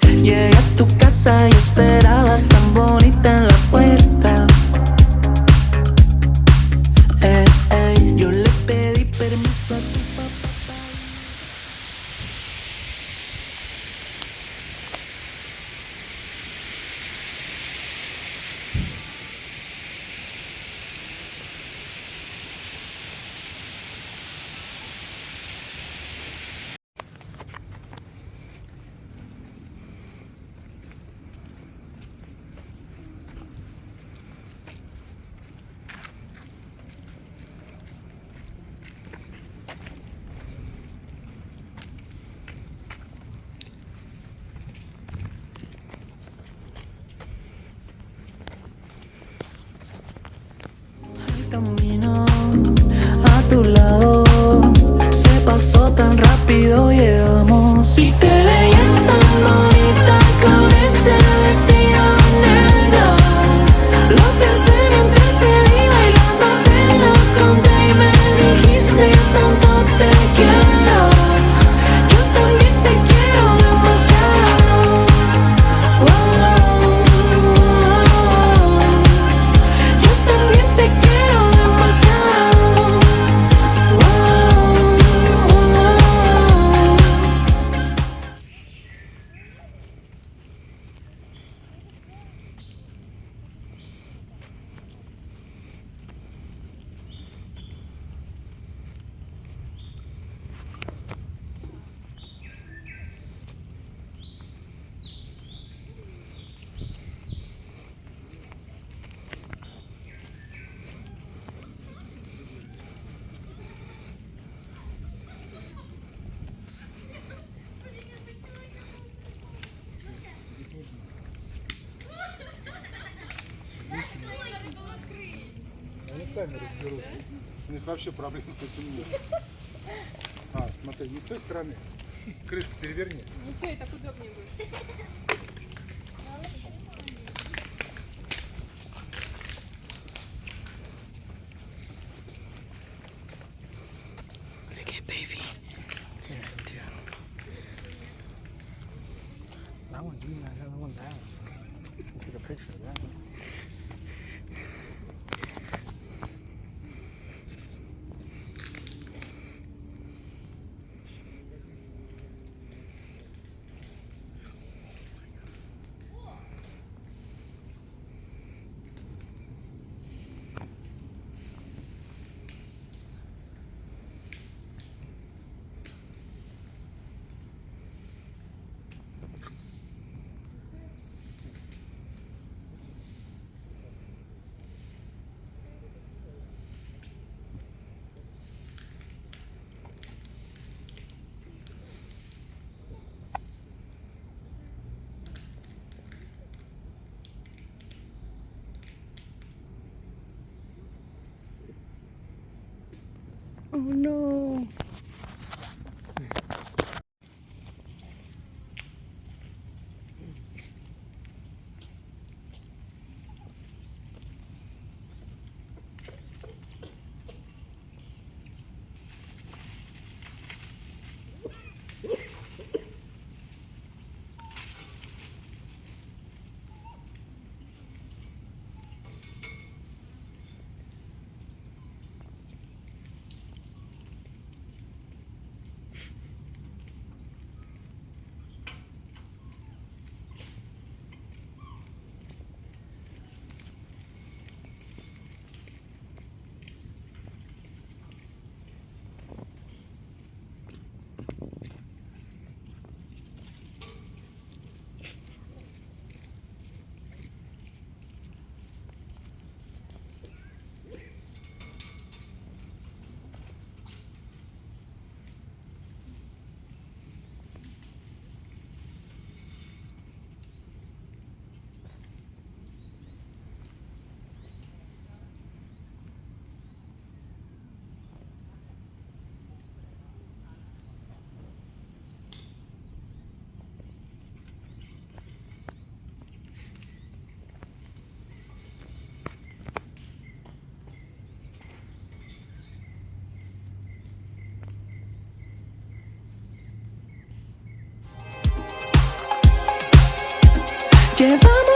Llegué a tu casa y esperabas tan bonita en la puerta. Yo le pedí permiso a tu papá. El camino a tu lado se pasó tan rápido, llegamos. Y te veías tan bonita con ese vestido negro. Lo pensé mientras te vi bailando, te lo conté y me dijiste yo tanto te quiero. Yo también te quiero demasiado. Yo también te quiero demasiado. Они сами разберутся. У них вообще проблем с этим нет. Смотри, не с той стороны. Крышку переверни. Ничего, и так удобнее будет. Look at baby. That one's in there, that one's out. Take a picture of that one. Oh no. Llevamos